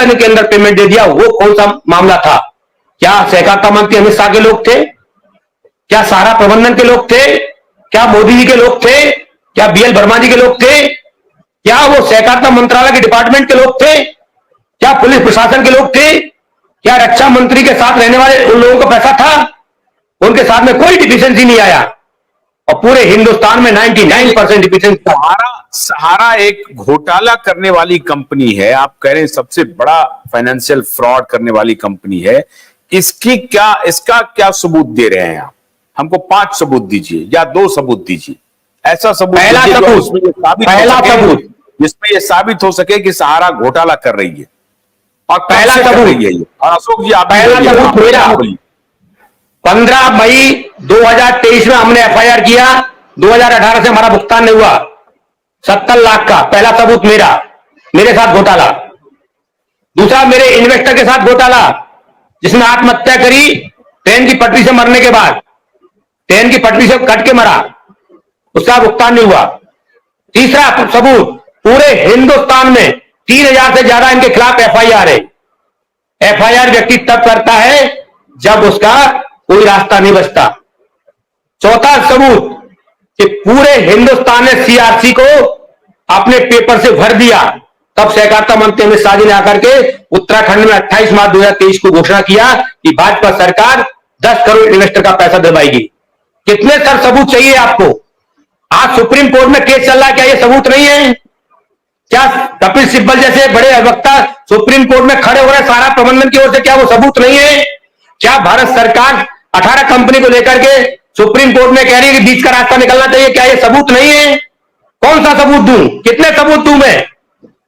दिन के अंदर पेमेंट दे दिया, वो कौन सा मामला था? क्या सहकारिता मंत्री अमित शाह के लोग थे? क्या सहारा प्रबंधन के लोग थे? क्या मोदी जी के लोग थे? क्या बीएल वर्मा जी के लोग थे? क्या वो सहकारिता मंत्रालय के डिपार्टमेंट के लोग थे? क्या पुलिस प्रशासन के लोग थे? क्या रक्षा मंत्री के साथ रहने वाले उन लोगों का पैसा था? उनके साथ में कोई डिफिशिएंसी नहीं आया, और पूरे हिंदुस्तान में 99% डिफिशिएंसी। सहारा एक घोटाला करने वाली कंपनी है, आप कह रहे हैं सबसे बड़ा फाइनेंशियल फ्रॉड करने वाली कंपनी है। इसका क्या सबूत दे रहे हैं आप? हमको 5 सबूत दीजिए या 2 सबूत दीजिए, ऐसा सबूत। पहला सबूत जिसमें ये साबित हो सके कि सहारा घोटाला कर रही है, और पहला सबूत है। और अशोक जी, आप पहला सबूत मेरा 15 मई 2023 में हमने एफआईआर किया, 2018 से हमारा भुगतान नहीं हुआ 70 लाख का, पहला सबूत मेरे साथ घोटाला। दूसरा, मेरे इन्वेस्टर के साथ घोटाला, जिसने आत्महत्या करी ट्रेन की पटरी से मरने के बाद, ट्रेन की पटरी से कट के मरा, उसका भुगतान नहीं हुआ। तीसरा सबूत, पूरे हिंदुस्तान में 3000 से ज्यादा इनके खिलाफ एफआईआर है। एफआईआर व्यक्ति तब करता है जब उसका कोई रास्ता नहीं बचता। चौथा सबूत, कि पूरे हिंदुस्तान ने सीआरसी को अपने पेपर से भर दिया, तब सहकारिता मंत्री अमित शाह जी ने आकर के उत्तराखंड में 28 मार्च 2023 को घोषणा किया कि भाजपा सरकार 10 करोड़ इन्वेस्टर का पैसा दिलवाएगी। कितने सर सबूत चाहिए आपको? आज सुप्रीम कोर्ट में केस चल रहा है, क्या ये सबूत नहीं है? क्या कपिल सिब्बल जैसे बड़े अधिवक्ता सुप्रीम कोर्ट में खड़े हो रहे सहारा प्रबंधन की ओर से, क्या वो सबूत नहीं है? क्या भारत सरकार 18 कंपनी को लेकर के सुप्रीम कोर्ट में कह रही है कि बीच का रास्ता निकलना चाहिए, क्या ये सबूत नहीं है? कौन सा सबूत दूं? कितने सबूत दूं मैं?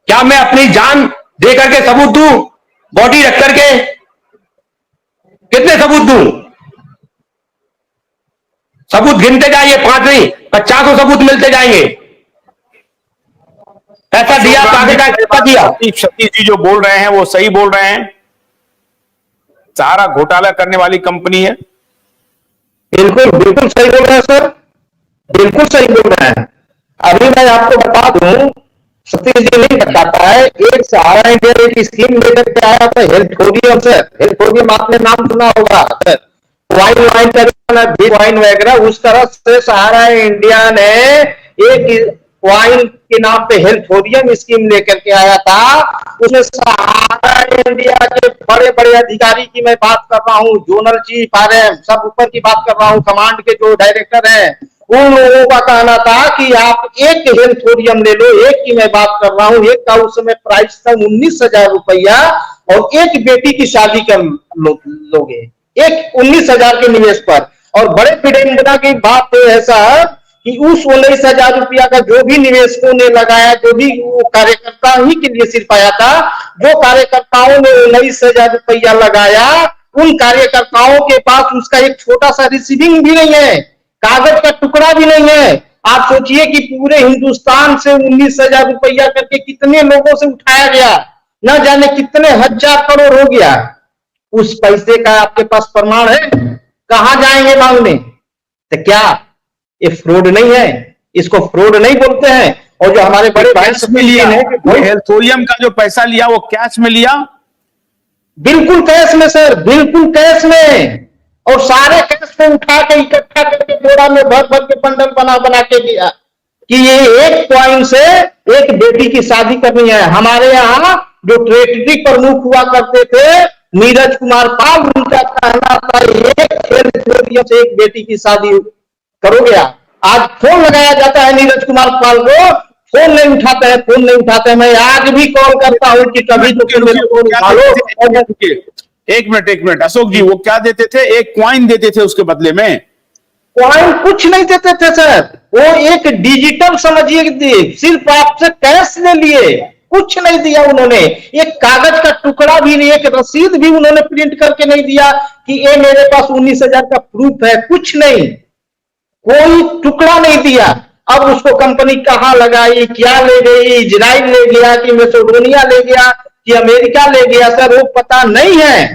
क्या मैं अपनी जान दे करके सबूत दूं? बॉडी रख करके कितने सबूत दूं? सबूत गिनते जाइए, 5 नहीं 50 सबूत मिलते जाएंगे। ऐसा दिया आगे का दिया। सतीश जी जो बोल रहे हैं वो सही बोल रहे हैं, सहारा घोटाला करने वाली कंपनी है। बिल्कुल बिल्कुल सही बोल रहे हैं सर, बिल्कुल सही बोल रहे हैं। अभी मैं आपको बता दूं, सतीश जी नहीं बता पाए, एक सहारा इंडिया एक स्कीम लेकर के आया था हेल्थोरियम से। हेल्थोरियम आपने नाम सुना होगा, वाइन वगैरह, उस तरह से सहारा इंडिया ने एक वाइन के नाम पे हेल्थोरियम स्कीम लेकर के आया था। उसमें सहारा इंडिया के बड़े बड़े अधिकारी की मैं बात कर रहा हूँ, जोनल चीफ आरएम सब ऊपर की बात कर रहा हूँ, कमांड के जो डायरेक्टर हैं, उन लोगों का कहना था कि आप एक हेल्थोरियम ले लो। एक की मैं बात कर रहा हूँ, एक का उस समय प्राइस था 19,000 रुपया, और एक बेटी की शादी कर लोगे, एक 19,000 के निवेश पर। और बड़े विडंबना की बात तो ऐसा कि उस 19,000 रुपया का जो भी निवेशकों ने लगाया, जो भी वो कार्यकर्ता ही के लिए सिर्फ आया था, जो कार्यकर्ताओं ने 19,000 रुपया लगाया, उन कार्यकर्ताओं के पास उसका एक छोटा सा रिसीविंग भी नहीं है, कागज का टुकड़ा भी नहीं है। आप सोचिए कि पूरे हिंदुस्तान से 19,000 रुपया करके कितने लोगों से उठाया गया, न जाने कितने हजार करोड़ हो गया। उस पैसे का आपके पास प्रमाण है? कहां जाएंगे मांगने? तो क्या ये फ्रॉड नहीं है? इसको फ्रॉड नहीं बोलते हैं? और जो हमारे बड़े भाई में लिए हेल्थोरियम का जो पैसा लिया वो कैश में लिया? बिल्कुल कैश में सर, बिल्कुल कैश में, और सारे कैश में उठा के इकट्ठा करके बोरा में भर भर के बंडल बना बना के दिया कि ये एक कॉइन से एक बेटी की शादी करनी है। हमारे यहाँ जो ट्रेजरी प्रमुख हुआ करते थे नीरज कुमार पाल, उनका कहना था एक हेल्थोरियम से एक बेटी की शादी करोगे आप। आज फोन लगाया जाता है नीरज कुमार पाल को, फोन नहीं उठाते हैं, फोन नहीं उठाते हैं। मैं आज भी कॉल करता हूं कि कभी तो एक मिनट अशोक जी, वो क्या देते थे? एक क्वाइन देते थे उसके बदले में? क्वाइन कुछ नहीं देते थे सर, वो एक डिजिटल समझिए, सिर्फ आपसे कैश ले लिए, कुछ नहीं दिया उन्होंने। एक कागज का टुकड़ा भी नहीं, एक रसीद भी उन्होंने प्रिंट करके नहीं दिया कि ये मेरे पास 19,000 का प्रूफ है, कुछ नहीं, कोई टुकड़ा नहीं दिया। अब उसको कंपनी कहां लगाई, क्या ले गई, इजराइल ले गया कि मैसेडोनिया ले गया कि अमेरिका ले गया, सर वो पता नहीं है,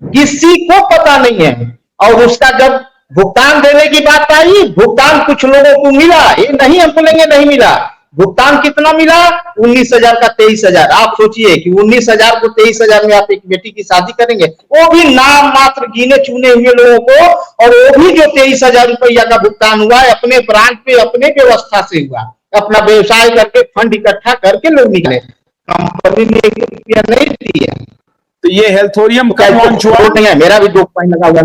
किसी को पता नहीं है। और उसका जब भुगतान देने की बात आई, भुगतान कुछ लोगों को मिला, ये नहीं हम बोलेंगे नहीं मिला, भुगतान कितना मिला? 19,000 का 23,000। आप सोचिए कि 19,000 को 23,000 में आप एक बेटी की शादी करेंगे, वो भी नाम मात्र गिने चुने हुए लोगों को, और वो भी जो 23,000 रुपया का भुगतान हुआ है अपने ब्रांच पे अपने व्यवस्था से हुआ, अपना व्यवसाय करके फंड इकट्ठा करके लोग निकले, कंपनी ने रुपया नहीं दिया। तो ये हेल्थोरियम कब लॉन्च हुआ? नहीं है, मेरा भी 2 पॉइंट लगा हुआ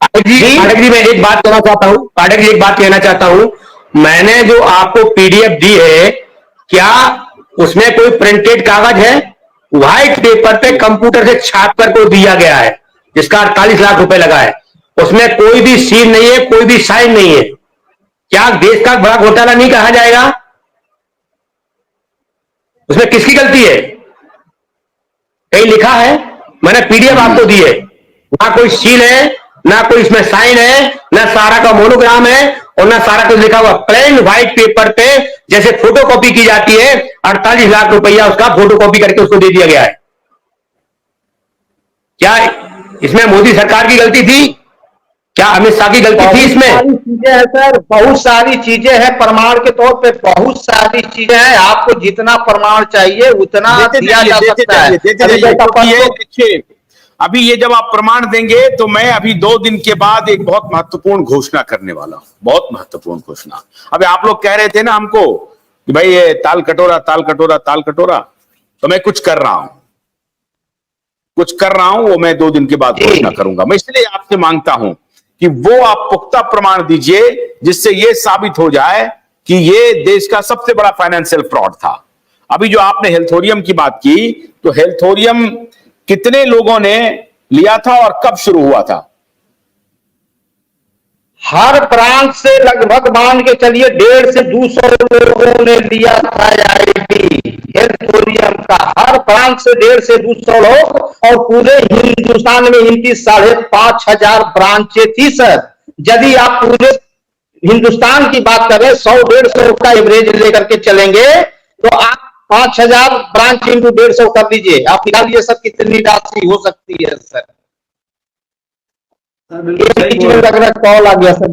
पाठक जी मैं एक बात कहना चाहता हूं, पाठक जी एक बात कहना चाहता हूं, मैंने जो आपको पीडीएफ दी है, क्या उसमें कोई प्रिंटेड कागज है? व्हाइट पेपर पे कंप्यूटर से छाप कर को दिया गया है, जिसका 48 लाख रुपए लगा है। उसमें कोई भी सील नहीं है, कोई भी साइन नहीं है। क्या देश का बड़ा घोटाला नहीं कहा जाएगा? उसमें किसकी गलती है? कहीं लिखा है? मैंने पीडीएफ आपको दी है, ना कोई सील है, ना कोई इसमें साइन है, ना सारा का मोनोग्राम है, और ना सारा कुछ लिखा हुआ। प्लेन व्हाइट पेपर पे जैसे फोटोकॉपी की जाती है, 48 लाख रुपया उसका फोटोकॉपी करके उसको दे दिया गया है। क्या इसमें मोदी सरकार की गलती थी? क्या अमित शाह की गलती थी इसमें? सारी चीजें हैं सर, बहुत सारी चीजें हैं, प्रमाण के तौर पे बहुत सारी चीजें हैं। आपको जितना प्रमाण चाहिए उतना दिया जा सकता है। देखिए, अभी ये जब आप प्रमाण देंगे तो मैं अभी 2 दिन के बाद एक बहुत महत्वपूर्ण घोषणा करने वाला हूं, बहुत महत्वपूर्ण घोषणा। अभी आप लोग कह रहे थे ना हमको कि भाई ये ताल कटोरा ताल कटोरा ताल कटोरा, तो मैं कुछ कर रहा हूं, वो मैं 2 दिन के बाद घोषणा करूंगा। मैं इसलिए आपसे मांगता हूं कि वो आप पुख्ता प्रमाण दीजिए जिससे ये साबित हो जाए कि ये देश का सबसे बड़ा फाइनेंशियल फ्रॉड था। अभी जो आपने हेल्थोरियम की बात की, तो हेल्थोरियम कितने लोगों ने लिया था और कब शुरू हुआ था? हर ब्रांच से लगभग मान के चलिए 150 से 200 लोगों ने लिया था आईडी हेल्थोरियम का। हर ब्रांच से 150 से 200 लोग, और पूरे हिंदुस्तान में इनकी 5,500 ब्रांचें थी सर। यदि आप पूरे हिंदुस्तान की बात करें, 100-150 का एवरेज लेकर के चलेंगे, तो आप 5,000 ब्रांच इंटू 150 कर लीजिए, आप निकालिए सर कितनी राशि हो सकती है सर। लग रहा है कॉल आ गया सर।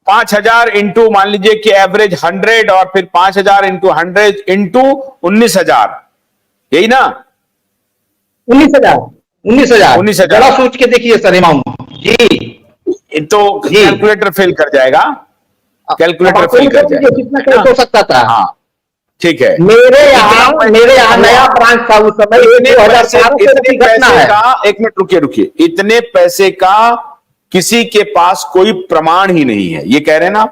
5,000 इंटू मान लीजिए कि एवरेज 100, और फिर 5,000 इंटू 100 इंटू 19,000, यही ना? 19,000 जरा सोच के देखिए सर अमाउंट जी। तो कैलकुलेटर फेल कर जाएगा, कैलकुलेटर फेल कर जाएगा। कितना हो सकता था? हाँ ठीक है। मेरे यहाँ नया ब्रांच था उस समय, 2012 का, एक मिनट रुकिए, इतने पैसे का किसी के पास कोई प्रमाण ही नहीं है, ये कह रहे हैं ना?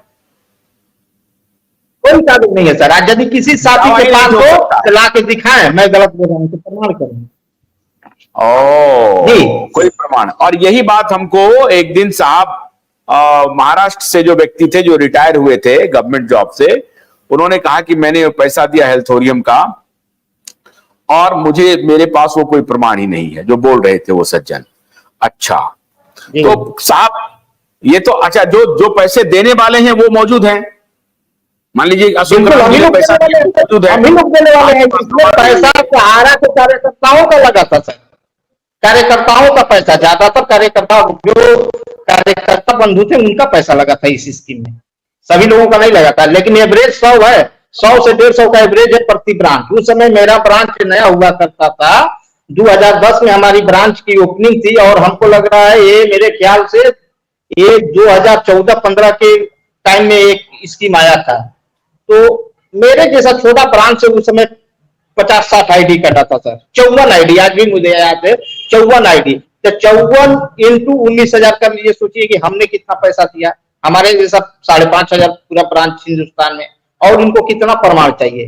कोई साबित नहीं है सर। आज यदि किसी साथी के पास हो ला के दिखाएं, मैं गलत बोल रहा हूं तो प्रमाण करें। कोई प्रमाण। और यही बात हमको एक दिन साहब महाराष्ट्र से जो व्यक्ति थे, जो रिटायर हुए थे गवर्नमेंट जॉब से, उन्होंने कहा कि मैंने पैसा दिया हेल्थोरियम का और मेरे पास वो कोई प्रमाण ही नहीं है, जो बोल रहे थे वो सज्जन। अच्छा, तो साहब ये तो अच्छा, जो पैसे देने वाले हैं वो मौजूद हैं, मान लीजिए पैसा मौजूद है, पैसा सहारा के कार्यकर्ताओं का लगा था सर, कार्यकर्ताओं का पैसा, ज्यादातर कार्यकर्ता जो कार्यकर्ता बंधु थे उनका पैसा लगा था इस स्कीम में, सभी लोगों का नहीं लगा था। लेकिन एवरेज 100 है, 100 से 150 का एवरेज है प्रति ब्रांच। उस समय मेरा ब्रांच नया हुआ करता था, 2010 में हमारी ब्रांच की ओपनिंग थी, और हमको लग रहा है ये मेरे ख्याल से ये 2014-15 के टाइम में एक स्कीम आया था। तो मेरे जैसा छोटा ब्रांच से उस समय 50-60 आईडी कटा था सर, 54 आईडी, आज भी मुझे याद है 54 आईडी। तो 54 इंटू 19,000 कर लीजिए, सोचिए कि हमने कितना पैसा दिया, हमारे जैसा 5,500 पूरा ब्रांच हिंदुस्तान में, और इनको कितना प्रमाण चाहिए?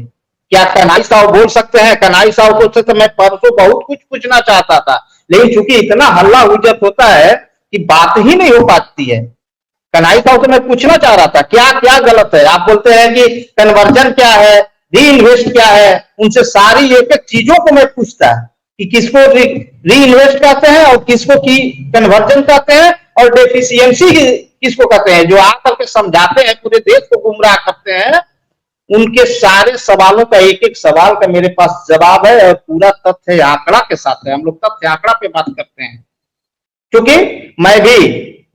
क्या कन्हई साहब बोल सकते हैं? कन्हई साहब को तो मैं परसों बहुत कुछ पूछना चाहता था, लेकिन चूंकि इतना हल्ला हुज्जत होता है कि बात ही नहीं हो पाती है। कन्हई साहब से मैं पूछना चाह रहा था क्या क्या गलत है। आप बोलते हैं कि कन्वर्जन क्या है, री इन्वेस्ट क्या है, उनसे सारी एक एक चीजों को मैं पूछता कि किसको री इन्वेस्ट कहते हैं और किसको की कन्वर्जन कहते हैं, और डेफिशिएंसी किसको कहते हैं, जो आकर के समझाते हैं, पूरे देश को गुमराह करते हैं। उनके सारे सवालों का एक एक सवाल का मेरे पास जवाब है, और पूरा तथ्य आंकड़ा के साथ है। हम लोग तथ्य आंकड़ा पे बात करते हैं, क्योंकि मैं भी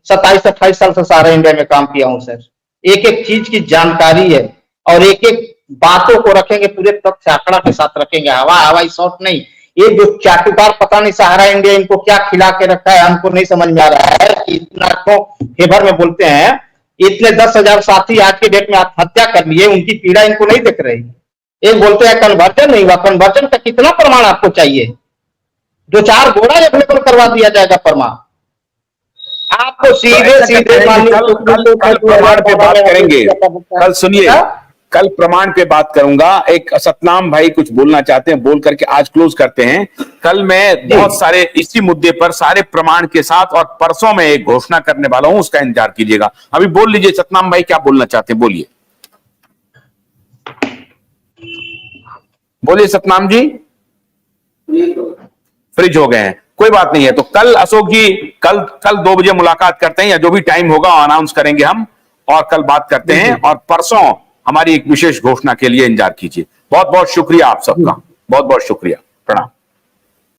27-28 साल से सारा इंडिया में काम किया हूं सर। एक एक चीज की जानकारी है और एक एक बातों को रखेंगे, पूरे तथ्य आंकड़ा के साथ रखेंगे, हवाई शॉट नहीं। ये जो चाटुकार पता नहीं सहारा इंडिया इनको क्या खिला के रखा है, हमको नहीं समझ में आ रहा है कि इतना क्यों फेवर में बोलते हैं। इतने 10,000 साथी आज के डेट में आत्महत्या कर लिए, उनकी पीड़ा इनको नहीं दिख रही। एक बोलते हैं कन्वर्जन नहीं हुआ, कन्वर्जन का कितना प्रमाण आपको चाहिए? 2-4 घोड़ा अवेलेबल करवा दिया जाएगा प्रमाण आपको। सीधे सीधे कल प्रमाण पे बात करेंगे। कल सुनिए, कल प्रमाण पे बात करूंगा। एक सतनाम भाई कुछ बोलना चाहते हैं, बोल करके आज क्लोज करते हैं। कल मैं बहुत सारे इसी मुद्दे पर सारे प्रमाण के साथ और परसों में एक घोषणा करने वाला हूं, उसका इंतजार कीजिएगा। अभी बोल लीजिए सतनाम भाई, क्या बोलना चाहते हैं, बोलिए बोलिए सतनाम जी। फ्रिज हो गए हैं, कोई बात नहीं है। तो कल अशोक जी, कल 2 बजे मुलाकात करते हैं, या जो भी टाइम होगा अनाउंस करेंगे हम, और कल बात करते हैं। और परसों हमारी एक विशेष घोषणा के लिए इंतजार कीजिए। बहुत बहुत शुक्रिया आप सबका, बहुत बहुत शुक्रिया, प्रणाम।